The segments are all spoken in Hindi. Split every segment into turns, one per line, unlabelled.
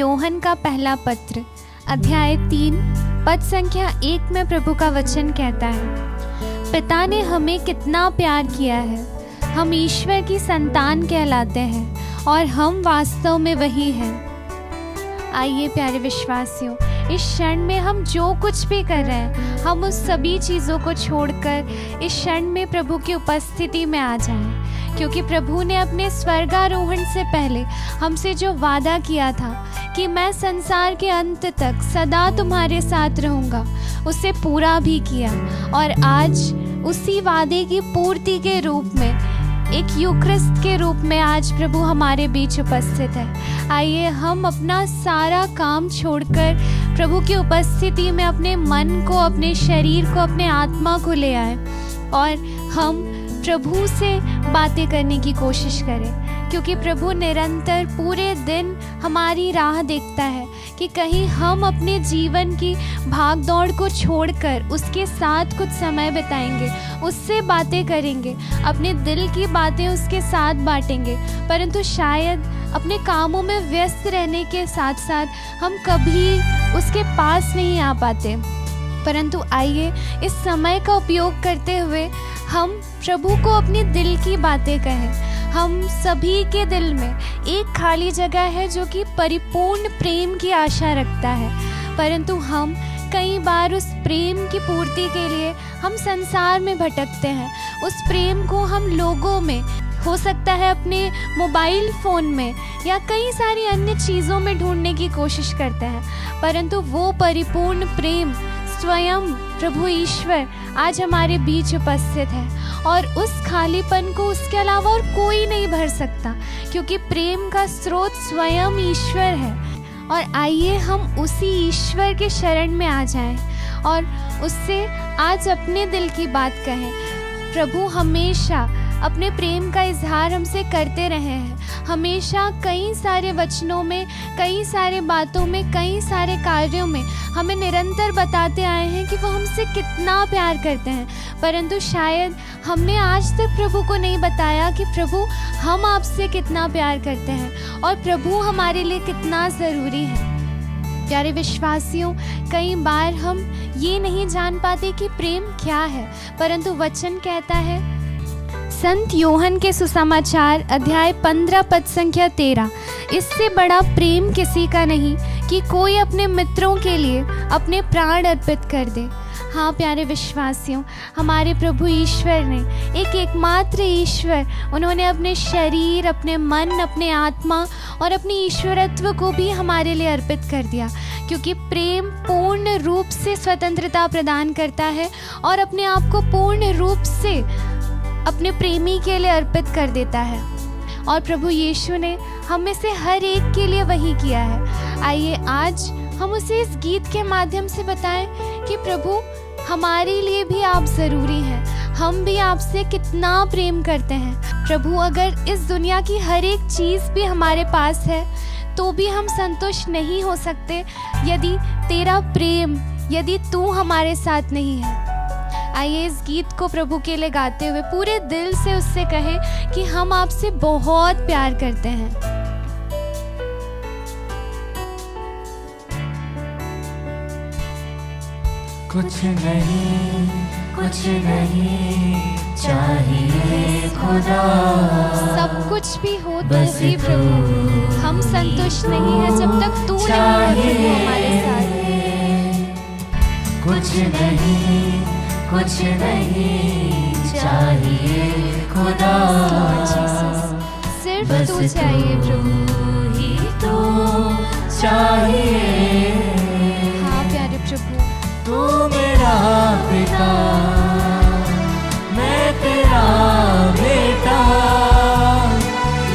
योहन का पहला पत्र अध्याय 3 पद संख्या 1 में प्रभु का वचन कहता है, पिता ने हमें कितना प्यार किया है, हम ईश्वर की संतान कहलाते हैं और हम वास्तव में वही हैं। आइए प्यारे विश्वासियों, इस क्षण में हम जो कुछ भी कर रहे हैं, हम उस सभी चीज़ों को छोड़कर इस क्षण में प्रभु की उपस्थिति में आ जाएं, क्योंकि प्रभु ने अपने स्वर्गारोहण से पहले हमसे जो वादा किया था कि मैं संसार के अंत तक सदा तुम्हारे साथ रहूँगा, उसे पूरा भी किया। और आज उसी वादे की पूर्ति के रूप में, एक यूक्रिस्ट के रूप में आज प्रभु हमारे बीच उपस्थित है। आइए हम अपना सारा काम छोड़कर प्रभु की उपस्थिति में अपने मन को, अपने शरीर को, अपने आत्मा को ले आए और हम प्रभु से बातें करने की कोशिश करें, क्योंकि प्रभु निरंतर पूरे दिन हमारी राह देखता है कि कहीं हम अपने जीवन की भाग दौड़ को छोड़कर उसके साथ कुछ समय बिताएंगे, उससे बातें करेंगे, अपने दिल की बातें उसके साथ बांटेंगे, परंतु शायद अपने कामों में व्यस्त रहने के साथ साथ हम कभी उसके पास नहीं आ पाते। परंतु आइए इस समय का उपयोग करते हुए हम प्रभु को अपने दिल की बातें कहें। हम सभी के दिल में एक खाली जगह है जो कि परिपूर्ण प्रेम की आशा रखता है, परंतु हम कई बार उस प्रेम की पूर्ति के लिए हम संसार में भटकते हैं। उस प्रेम को हम लोगों में, हो सकता है अपने मोबाइल फ़ोन में या कई सारी अन्य चीज़ों में ढूंढने की कोशिश करते हैं, परंतु वो परिपूर्ण प्रेम स्वयं प्रभु ईश्वर आज हमारे बीच उपस्थित है और उस खालीपन को उसके अलावा और कोई नहीं भर सकता, क्योंकि प्रेम का स्रोत स्वयं ईश्वर है। और आइए हम उसी ईश्वर के शरण में आ जाएं और उससे आज अपने दिल की बात कहें। प्रभु हमेशा अपने प्रेम का इजहार हमसे करते रहे हैं, हमेशा कई सारे वचनों में, कई सारे बातों में, कई सारे कार्यों में हमें निरंतर बताते आए हैं कि वो हमसे कितना प्यार करते हैं, परंतु शायद हमने आज तक प्रभु को नहीं बताया कि प्रभु हम आपसे कितना प्यार करते हैं और प्रभु हमारे लिए कितना ज़रूरी है। प्यारे विश्वासियों, कई बार हम ये नहीं जान पाते कि प्रेम क्या है, परंतु वचन कहता है, संत योहन के सुसमाचार अध्याय 15 पद संख्या 13, इससे बड़ा प्रेम किसी का नहीं कि कोई अपने मित्रों के लिए अपने प्राण अर्पित कर दे। हाँ प्यारे विश्वासियों, हमारे प्रभु ईश्वर ने, एक एकमात्र ईश्वर, उन्होंने अपने शरीर, अपने मन, अपने आत्मा और अपनी ईश्वरत्व को भी हमारे लिए अर्पित कर दिया, क्योंकि प्रेम पूर्ण रूप से स्वतंत्रता प्रदान करता है और अपने आप को पूर्ण रूप से अपने प्रेमी के लिए अर्पित कर देता है। और प्रभु यीशु ने हम में से हर एक के लिए वही किया है। आइए आज हम उसे इस गीत के माध्यम से बताएं कि प्रभु हमारे लिए भी आप ज़रूरी हैं, हम भी आपसे कितना प्रेम करते हैं। प्रभु अगर इस दुनिया की हर एक चीज़ भी हमारे पास है तो भी हम संतुष्ट नहीं हो सकते यदि तेरा प्रेम, यदि तू हमारे साथ नहीं है। आइए इस गीत को प्रभु के लिए गाते हुए पूरे दिल से उससे कहें कि हम आपसे बहुत प्यार करते हैं।
कुछ नहीं चाहिए खुदा,
सब कुछ भी हो तो भी प्रभु हम संतुष्ट नहीं है जब तक तू नहीं है हमारे साथ।
कुछ नहीं चाहिए खुदा,
सिर्फ तू चाहिए प्रभु,
ही तो चाहिए।
हाँ प्यारे प्रभु,
तू मेरा पिता, मैं तेरा बेटा,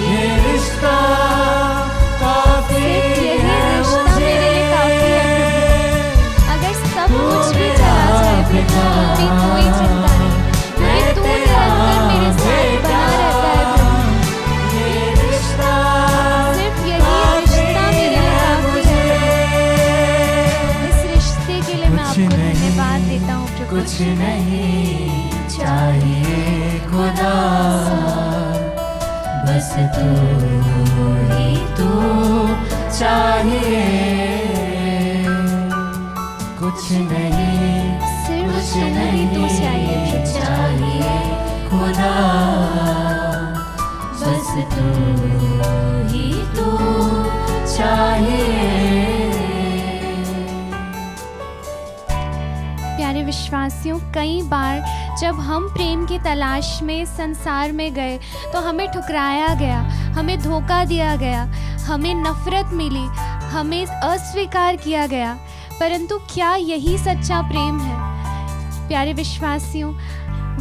ये रिश्ता काफी है मुझे।
अगर सब कुछ भी चला जाए प्रभु तो भी कोई चिंता नहीं, क्योंकि तू निरंतर मेरे साथ बना रहता है प्रभु।
ये रिश्ता
सिर्फ यही रिश्ता मेरे लिए काफी है। इस रिश्ते के लिए मैं आपको धन्यवाद देता हूँ प्रभु।
कुछ नहीं चाहिए खुदा, बस तू ही तू चाहिए कुछ नहीं,
सिर्फ
कुछ
तुम ही तो
नहीं
चाहिए प्रभु।
चाहिए खुदा, बस तू ही तू चाहिए।
प्यारे विश्वासियों, कई बार जब हम प्रेम की तलाश में संसार में गए तो हमें ठुकराया गया, हमें धोखा दिया गया, हमें नफरत मिली, हमें अस्वीकार किया गया। परंतु क्या यही सच्चा प्रेम है? प्यारे विश्वासियों,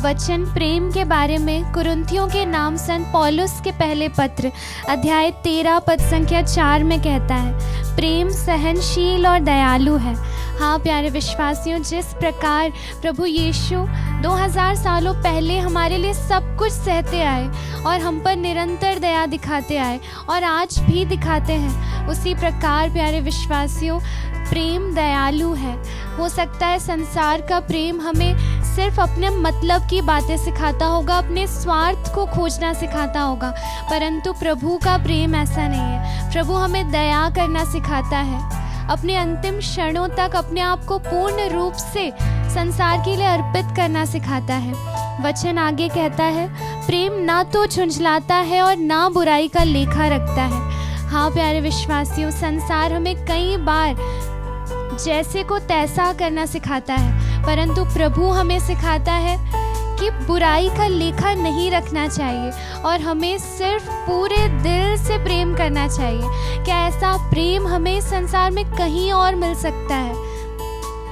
वचन प्रेम के बारे में कुरिन्थियों के नाम संत पौलुस के पहले पत्र अध्याय 13 पद संख्या 4 में कहता है, प्रेम सहनशील और दयालु है। हाँ प्यारे विश्वासियों, जिस प्रकार प्रभु यीशु 2000 सालों पहले हमारे लिए सब कुछ सहते आए और हम पर निरंतर दया दिखाते आए और आज भी दिखाते हैं, उसी प्रकार प्यारे विश्वासियों प्रेम दयालु है। हो सकता है संसार का प्रेम हमें सिर्फ अपने मतलब की बातें सिखाता होगा, अपने स्वार्थ को खोजना सिखाता होगा, परंतु प्रभु का प्रेम ऐसा नहीं है। प्रभु हमें दया करना सिखाता है, अपने अंतिम क्षणों तक अपने आप को पूर्ण रूप से संसार के लिए अर्पित करना सिखाता है। वचन आगे कहता है, प्रेम ना तो झुंझलाता है और ना बुराई का लेखा रखता है। हाँ प्यारे विश्वासियों, संसार हमें कई बार जैसे को तैसा करना सिखाता है, परंतु प्रभु हमें सिखाता है कि बुराई का लेखा नहीं रखना चाहिए और हमें सिर्फ पूरे दिल से प्रेम करना चाहिए। क्या ऐसा प्रेम हमें संसार में कहीं और मिल सकता है?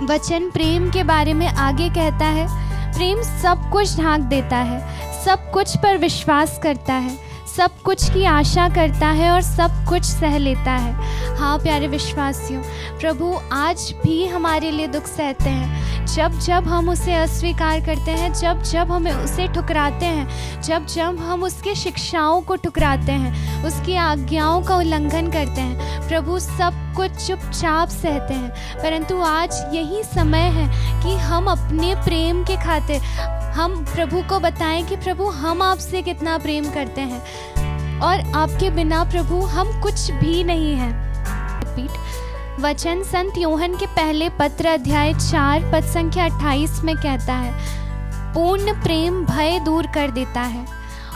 वचन प्रेम के बारे में आगे कहता है, प्रेम सब कुछ ढांक देता है, सब कुछ पर विश्वास करता है, सब कुछ की आशा करता है और सब कुछ सह लेता है। हाँ प्यारे विश्वासियों, प्रभु आज भी हमारे लिए दुख सहते हैं। जब जब हम उसे अस्वीकार करते हैं, जब जब हमें उसे ठुकराते हैं, जब जब हम उसके शिक्षाओं को ठुकराते हैं, उसकी आज्ञाओं का उल्लंघन करते हैं, प्रभु सब कुछ चुपचाप सहते हैं। परंतु आज यही समय है कि हम अपने प्रेम के खातिर हम प्रभु को बताएं कि प्रभु हम आपसे कितना प्रेम करते हैं और आपके बिना प्रभु हम कुछ भी नहीं हैं। वचन संत यूहन्ना के पहले पत्र अध्याय 4 पद संख्या 28 में कहता है, पूर्ण प्रेम भय दूर कर देता है।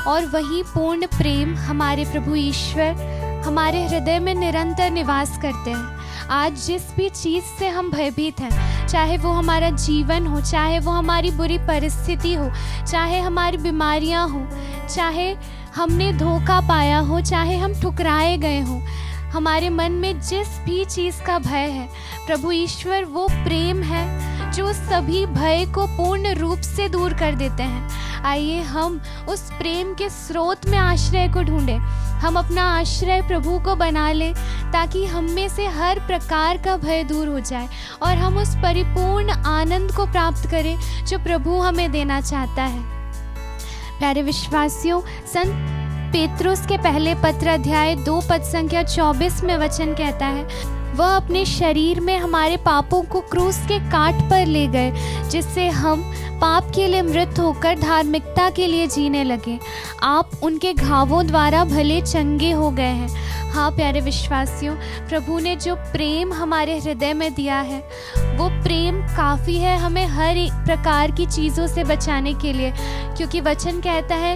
और वही पूर्ण प्रेम हमारे प्रभु ईश्वर हमारे हृदय में निरंतर निवास करते हैं। आज जिस भी चीज़ से हम भयभीत हैं, चाहे वो हमारा जीवन हो, चाहे वो हमारी बुरी परिस्थिति हो, चाहे हमारी बीमारियां हो, चाहे हमने धोखा पाया हो, चाहे हम ठुकराए गए हों, हमारे मन में जिस भी चीज़ का भय है, प्रभु ईश्वर वो प्रेम है जो सभी भय को पूर्ण रूप से दूर कर देते हैं। आइए हम उस प्रेम के स्रोत में आश्रय को ढूंढें, हम अपना आश्रय प्रभु को बना लें ताकि हम में से हर प्रकार का भय दूर हो जाए और हम उस परिपूर्ण आनंद को प्राप्त करें जो प्रभु हमें देना चाहता है। प्यारे विश्वासियों, संत पेत्रुस के पहले पत्र अध्याय 2 पद संख्या 24 में वचन कहता है, वह अपने शरीर में हमारे पापों को क्रूस के काट पर ले गए, जिससे हम पाप के लिए मृत होकर धार्मिकता के लिए जीने लगे। आप उनके घावों द्वारा भले चंगे हो गए हैं। हाँ प्यारे विश्वासियों, प्रभु ने जो प्रेम हमारे हृदय में दिया है, वो प्रेम काफ़ी है हमें हर एक प्रकार की चीज़ों से बचाने के लिए, क्योंकि वचन कहता है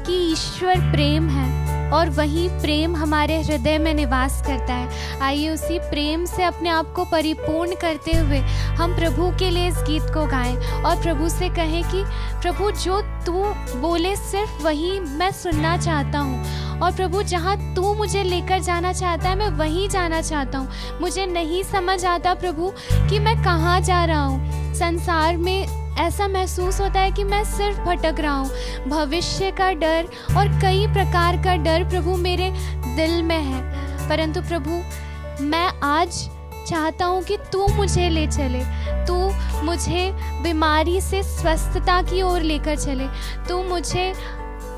कि ईश्वर प्रेम है और वही प्रेम हमारे हृदय में निवास करता है। आइए उसी प्रेम से अपने आप को परिपूर्ण करते हुए हम प्रभु के लिए इस गीत को गाएं और प्रभु से कहें कि प्रभु जो तू बोले सिर्फ वही मैं सुनना चाहता हूँ, और प्रभु जहाँ तू मुझे लेकर जाना चाहता है मैं वहीं जाना चाहता हूँ। मुझे नहीं समझ आता प्रभु कि मैं कहाँ जा रहा हूँ। संसार में ऐसा महसूस होता है कि मैं सिर्फ भटक रहा हूँ। भविष्य का डर और कई प्रकार का डर प्रभु मेरे दिल में है, परंतु प्रभु मैं आज चाहता हूँ कि तू मुझे ले चले, तू मुझे बीमारी से स्वस्थता की ओर लेकर चले, तू मुझे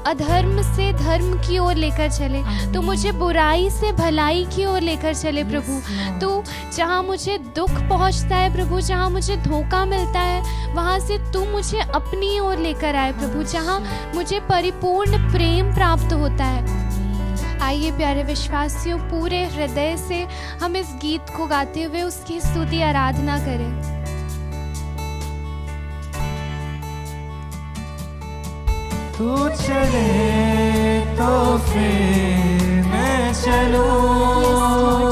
अधर्म से धर्म की ओर लेकर चले, तू मुझे बुराई से भलाई की ओर लेकर चले। प्रभु तू जहाँ मुझे दुख पहुँचता है, प्रभु जहाँ मुझे धोखा मिलता है, वहाँ से तू मुझे अपनी ओर लेकर आए। प्रभु जहाँ मुझे परिपूर्ण प्रेम प्राप्त होता है, आइए प्यारे विश्वासियों, पूरे हृदय से हम इस गीत को गाते हुए उसकी स्तुति आराधना करें।
तू चले तो फिर मैं चलूं।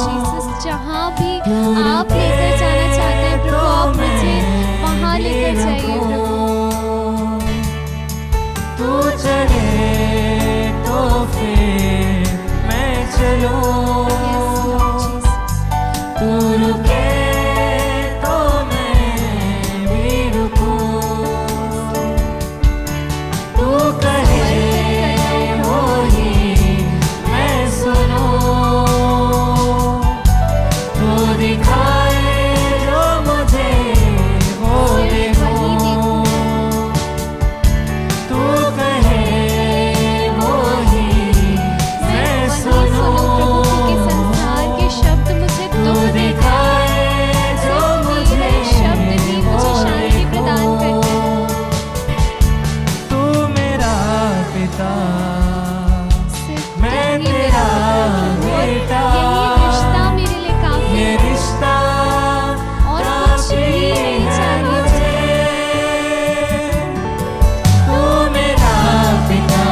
जीसस, जहाँ भी आप लेकर जाना चाहते हैं प्रभु, आप मुझे वहाँ लेकर जाइए प्रभु।
तू चले तो फिर मैं चलूं। तू रुके तो मैं भी रुकूं। तू कहे वो ही मैं सुनूं। तू दिखाए जो मुझे वो देखूं। तू कहे वो ही मैं सुनूं।
संसार के शब्द मुझे
तू
दुख
दिखाए जो मुझे
शब्द ही मुझे शांति प्रदान करते हैं।
तू मेरा पिता,
सिर्फ
मैं
यही
तेरा
मेरा
बेटा।
यही रिश्ता मेरे लिए काफी
ये
है
रिश्ता
और कुछ
काफी
भी नहीं
है
चाहिए।
मुझे। तू मेरा पिता,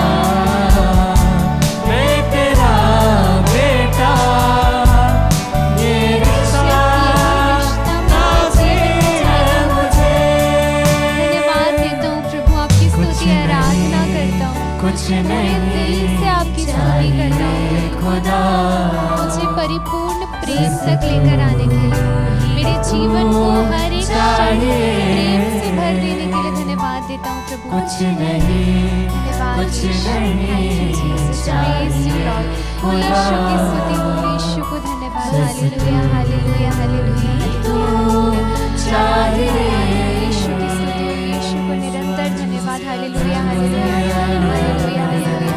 मैं तेरा बेटा। ये रिश्ता काफी है मुझे।
धन्यवाद देता हूँ प्रभु, आपकी स्तुति आराधना करता हूँ।
कुछ
मैं
नहीं
दिल से आपकी स्तुति करता हूँ
खुदा।
मुझे परिपूर्ण प्रेम तक लेकर आने के लिए, मेरे जीवन को हर एक क्षण प्रेम से भर देने के लिए धन्यवाद देता हूँ प्रभु।
कुछ नहीं,
धन्यवाद
कुछ
यीशु।
नहीं
Thank you, Jesus. Praise you, Lord. हो यीशु की स्तुति हो, यीशु को धन्यवाद। Hallelujah, hallelujah, hallelujah.
चाहिए
यीशु की स्तुति हो, यीशु को निरंतर धन्यवाद। Hallelujah, hallelujah, hallelujah, hallelujah,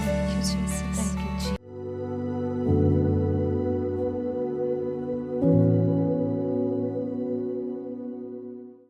Thank you, Jesus.